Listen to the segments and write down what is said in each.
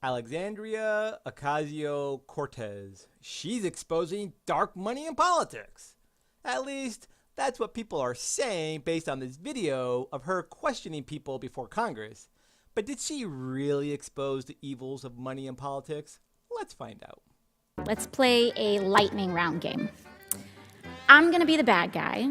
Alexandria Ocasio Cortez. She's exposing dark money in politics. At least, that's what people are saying based on this video of her questioning people before Congress. But did she really expose the evils of money in politics? Let's find out. Let's play a lightning round game. I'm going to be the bad guy,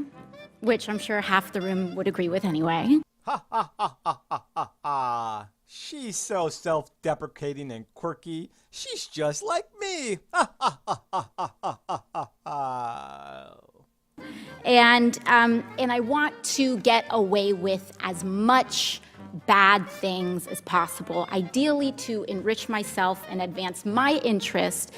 which I'm sure half the room would agree with anyway. Ha ha ha ha ha ha ha. She's so self-deprecating and quirky. She's just like me. Ha ha ha ha ha ha ha ha. And I want to get away with as much bad things as possible, ideally to enrich myself and advance my interest,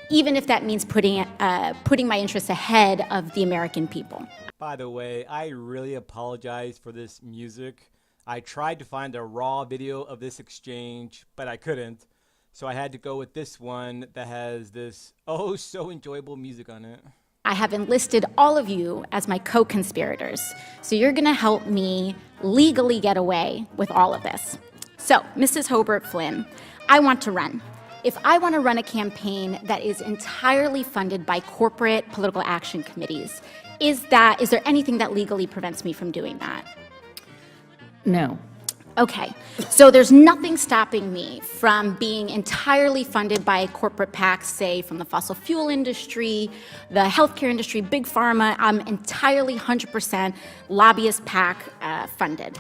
even if that means putting my interests ahead of the American people. By the way, I really apologize for this music. I tried to find a raw video of this exchange, but I couldn't. So I had to go with this one that has this oh so enjoyable music on it. I have enlisted all of you as my co-conspirators, so you're going to help me legally get away with all of this. So, Mrs. Hobart Flynn, I want to run. If I want to run a campaign that is entirely funded by corporate political action committees, is there anything that legally prevents me from doing that? No. Okay, so there's nothing stopping me from being entirely funded by corporate PACs, say from the fossil fuel industry, the healthcare industry, big pharma. I'm entirely 100% lobbyist PAC funded.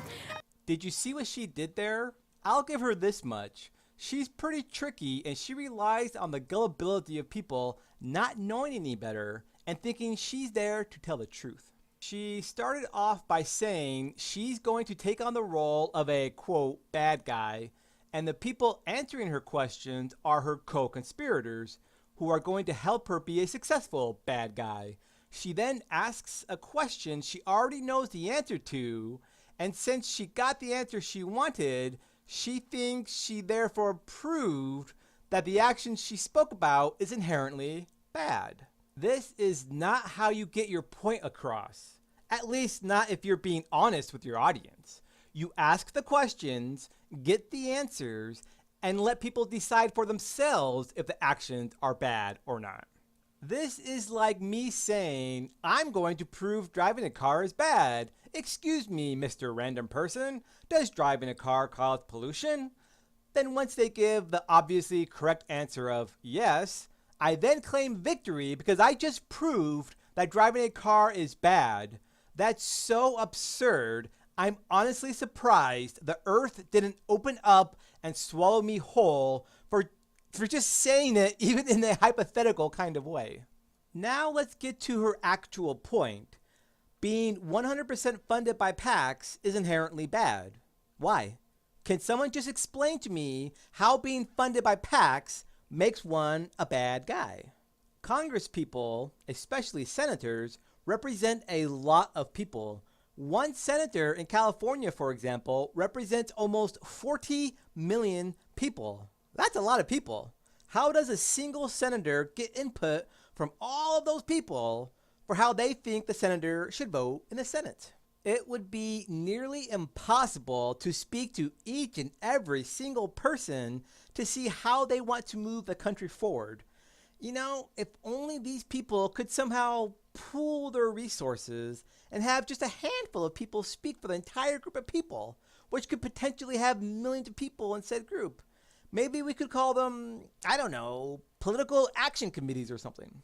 Did you see what she did there? I'll give her this much. She's pretty tricky and she relies on the gullibility of people not knowing any better and thinking she's there to tell the truth. She started off by saying she's going to take on the role of a, quote, bad guy, and the people answering her questions are her co-conspirators, who are going to help her be a successful bad guy. She then asks a question she already knows the answer to, and since she got the answer she wanted, she thinks she therefore proved that the action she spoke about is inherently bad. This is not how you get your point across. At least not if you're being honest with your audience. You ask the questions, get the answers, and let people decide for themselves if the actions are bad or not. This is like me saying, I'm going to prove driving a car is bad. Excuse me, Mr. Random Person, does driving a car cause pollution? Then once they give the obviously correct answer of yes, I then claim victory because I just proved that driving a car is bad. That's so absurd. I'm honestly surprised the earth didn't open up and swallow me whole for just saying it, even in a hypothetical kind of way. Now let's get to her actual point. Being 100% funded by PACs is inherently bad. Why? Can someone just explain to me how being funded by PACs makes one a bad guy? Congresspeople, especially senators, represent a lot of people. One senator in California, for example, represents almost 40 million people. That's a lot of people. How does a single senator get input from all of those people for how they think the senator should vote in the Senate? It would be nearly impossible to speak to each and every single person to see how they want to move the country forward. You know, if only these people could somehow pool their resources and have just a handful of people speak for the entire group of people, which could potentially have millions of people in said group. Maybe we could call them, I don't know, political action committees or something.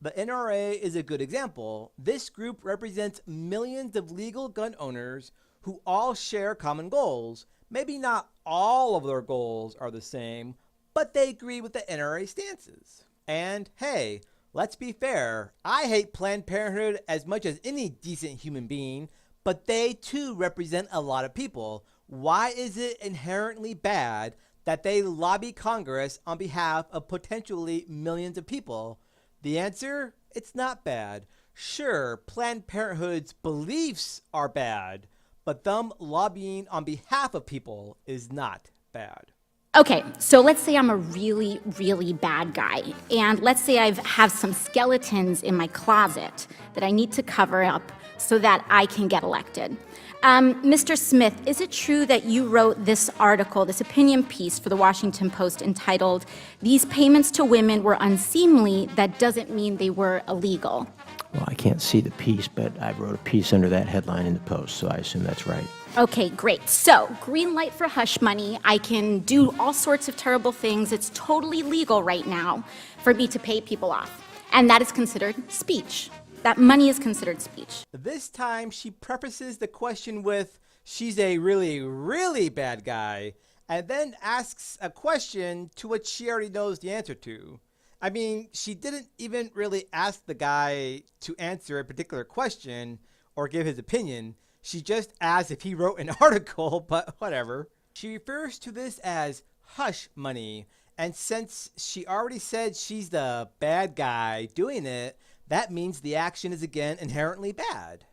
The NRA is a good example. This group represents millions of legal gun owners who all share common goals. Maybe not all of their goals are the same, but they agree with the NRA stances. And hey, let's be fair, I hate Planned Parenthood as much as any decent human being, but they too represent a lot of people. Why is it inherently bad that they lobby Congress on behalf of potentially millions of people? The answer? It's not bad. Sure, Planned Parenthood's beliefs are bad, but them lobbying on behalf of people is not bad. Okay, so let's say I'm a really, really bad guy, and let's say I have some skeletons in my closet that I need to cover up so that I can get elected. Mr. Smith, is it true that you wrote this article, this opinion piece for the Washington Post entitled, "These payments to women were unseemly, that doesn't mean they were illegal"? Well, I can't see the piece, but I wrote a piece under that headline in the Post, so I assume that's right. Okay, great. So, green light for hush money. I can do all sorts of terrible things. It's totally legal right now for me to pay people off. And that is considered speech. That money is considered speech. This time, she prefaces the question with, she's a really, really bad guy, and then asks a question to which she already knows the answer to. I mean, she didn't even really ask the guy to answer a particular question or give his opinion. She just asked if he wrote an article, but whatever. She refers to this as hush money, and since she already said she's the bad guy doing it, that means the action is again inherently bad.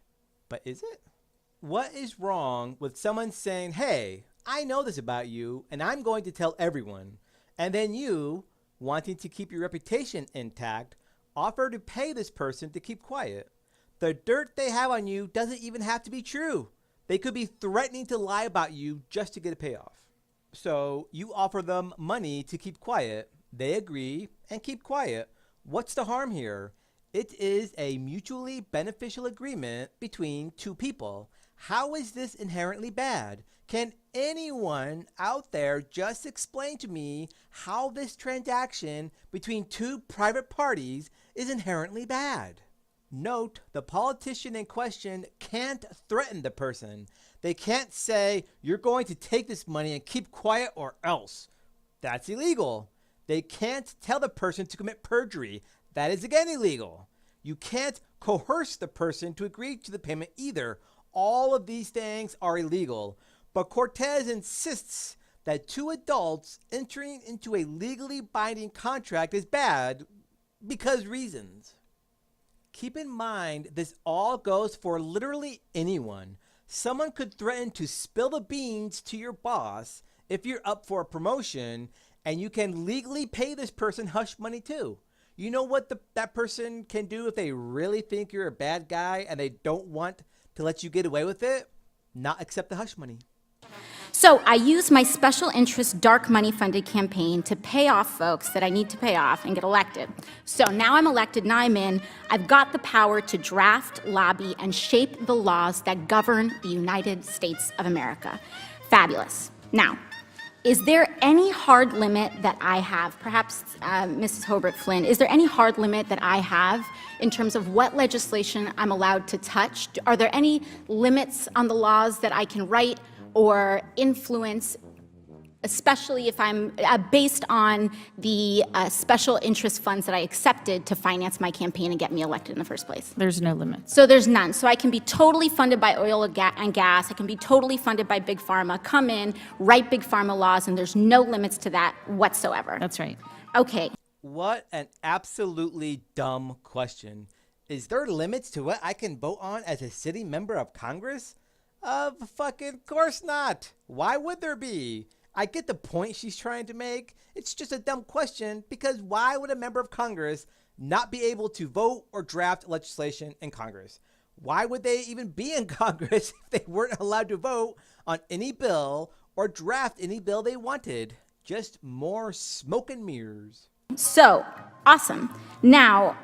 But is it? What is wrong with someone saying, hey, I know this about you, and I'm going to tell everyone, and then you, wanting to keep your reputation intact, offer to pay this person to keep quiet? The dirt they have on you doesn't even have to be true. They could be threatening to lie about you just to get a payoff. So you offer them money to keep quiet. They agree and keep quiet. What's the harm here? It is a mutually beneficial agreement between two people. How is this inherently bad? Can anyone out there just explain to me how this transaction between two private parties is inherently bad? Note, the politician in question can't threaten the person. They can't say, you're going to take this money and keep quiet or else. That's illegal. They can't tell the person to commit perjury. That is again illegal. You can't coerce the person to agree to the payment either. All of these things are illegal. But Cortez insists that two adults entering into a legally binding contract is bad because reasons. Keep in mind, this all goes for literally anyone. Someone could threaten to spill the beans to your boss if you're up for a promotion, and you can legally pay this person hush money too. You know what that person can do if they really think you're a bad guy and they don't want to let you get away with it? Not accept the hush money. So I use my special interest dark money funded campaign to pay off folks that I need to pay off and get elected. So now I'm elected, now I'm in. I've got the power to draft, lobby, and shape the laws that govern the United States of America. Fabulous. Now, is there any hard limit that I have? Perhaps Mrs. Hobart Flynn, is there any hard limit that I have in terms of what legislation I'm allowed to touch? Are there any limits on the laws that I can write or influence, especially if I'm based on the special interest funds that I accepted to finance my campaign and get me elected in the first place? There's no limits. So there's none. So I can be totally funded by oil and gas. I can be totally funded by Big Pharma, come in, write Big Pharma laws, and there's no limits to that whatsoever. That's right. Okay. What an absolutely dumb question. Is there limits to what I can vote on as a sitting member of Congress? Of fucking course not. Why would there be? I get the point she's trying to make. It's just a dumb question because why would a member of Congress not be able to vote or draft legislation in Congress? Why would they even be in Congress if they weren't allowed to vote on any bill or draft any bill they wanted? Just more smoke and mirrors. So, awesome. Now,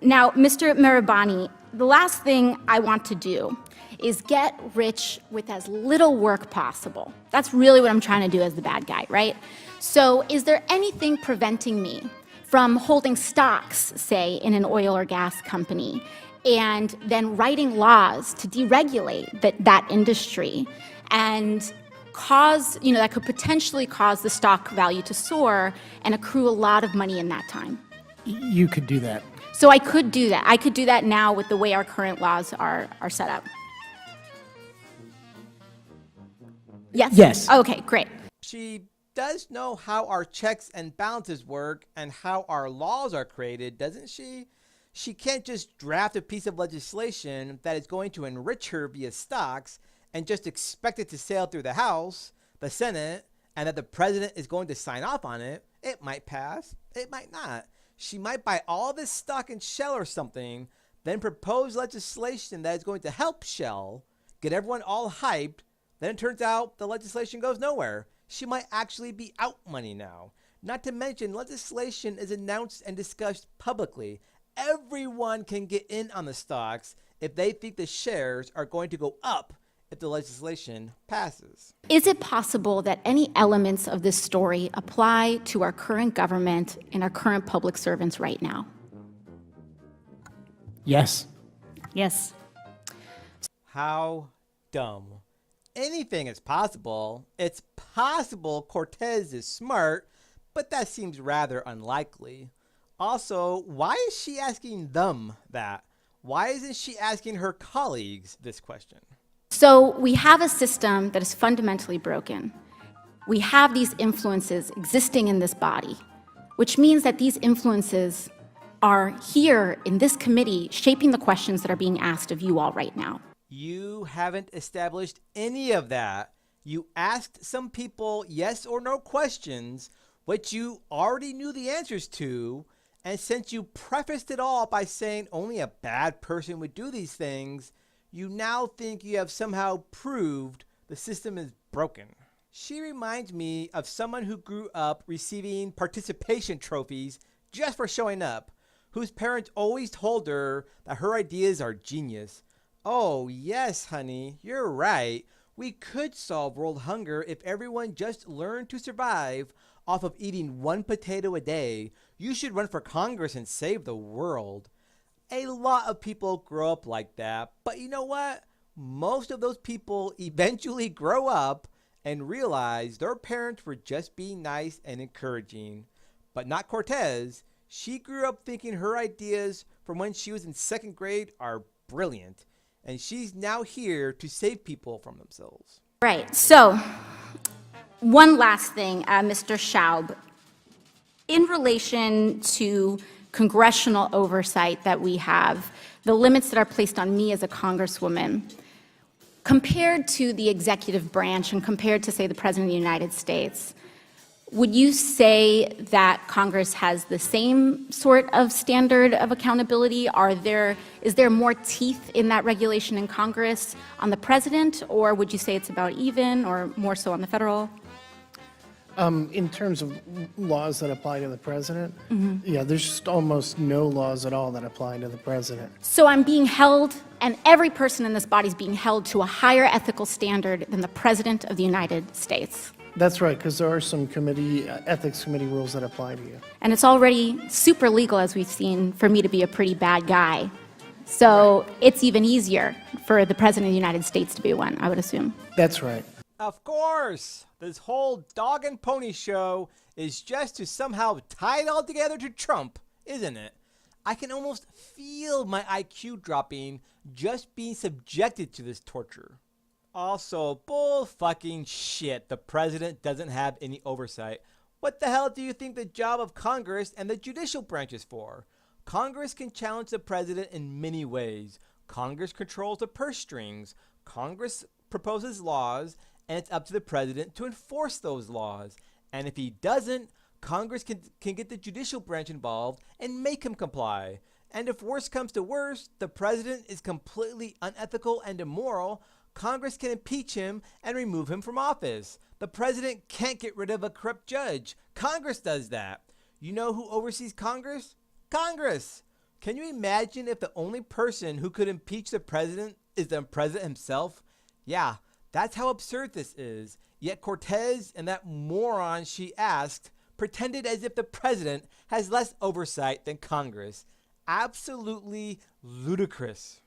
Mr. Mirabani, the last thing I want to do is get rich with as little work possible. That's really what I'm trying to do as the bad guy, right? So is there anything preventing me from holding stocks, say, in an oil or gas company, and then writing laws to deregulate that industry and cause, that could potentially cause the stock value to soar and accrue a lot of money in that time? You could do that. So I could do that. I could do that now with the way our current laws are set up. Yes? Yes. Okay, great. She does know how our checks and balances work and how our laws are created, doesn't she? She can't just draft a piece of legislation that is going to enrich her via stocks and just expect it to sail through the House, the Senate, and that the president is going to sign off on it. It might pass. It might not. She might buy all this stock in Shell or something, then propose legislation that is going to help Shell, get everyone all hyped, then it turns out the legislation goes nowhere. She might actually be out money now. Not to mention, legislation is announced and discussed publicly. Everyone can get in on the stocks if they think the shares are going to go up if the legislation passes. Is it possible that any elements of this story apply to our current government and our current public servants right now? Yes. Yes. How dumb. Anything is possible. It's possible Cortez is smart, but that seems rather unlikely. Also, why is she asking them that? Why isn't she asking her colleagues this question? So we have a system that is fundamentally broken. We have these influences existing in this body, which means that these influences are here in this committee shaping the questions that are being asked of you all right now. You haven't established any of that. You asked some people yes or no questions, which you already knew the answers to, and since you prefaced it all by saying only a bad person would do these things, you now think you have somehow proved the system is broken. She reminds me of someone who grew up receiving participation trophies just for showing up, whose parents always told her that her ideas are genius. Oh, yes, honey, you're right. We could solve world hunger if everyone just learned to survive off of eating one potato a day. You should run for Congress and save the world. A lot of people grow up like that, but you know what? Most of those people eventually grow up and realize their parents were just being nice and encouraging. But not Cortez. She grew up thinking her ideas from when she was in second grade are brilliant, and she's now here to save people from themselves. Right, so one last thing, Mr. Schaub. In relation to congressional oversight that we have, the limits that are placed on me as a congresswoman, compared to the executive branch and compared to, say, the President of the United States, would you say that Congress has the same sort of standard of accountability? Is there more teeth in that regulation in Congress on the president, or would you say it's about even, or more so on the federal? In terms of laws that apply to the president, yeah, there's just almost no laws at all that apply to the president. So I'm being held, and every person in this body is being held to a higher ethical standard than the President of the United States. That's right, because there are some ethics committee rules that apply to you. And it's already super legal, as we've seen, for me to be a pretty bad guy. So it's even easier for the President of the United States to be one, I would assume. That's right. Of course! This whole dog and pony show is just to somehow tie it all together to Trump, isn't it? I can almost feel my IQ dropping just being subjected to this torture. Also, bull fucking shit. The president doesn't have any oversight. What the hell do you think the job of Congress and the judicial branch is for? Congress can challenge the president in many ways. Congress controls the purse strings. Congress proposes laws, and it's up to the president to enforce those laws. And if he doesn't, Congress can get the judicial branch involved and make him comply. And if worse comes to worse, the president is completely unethical and immoral, Congress can impeach him and remove him from office. The president can't get rid of a corrupt judge. Congress does that. You know who oversees Congress? Congress! Can you imagine if the only person who could impeach the president is the president himself? Yeah, that's how absurd this is. Yet Cortez and that moron she asked pretended as if the president has less oversight than Congress. Absolutely ludicrous.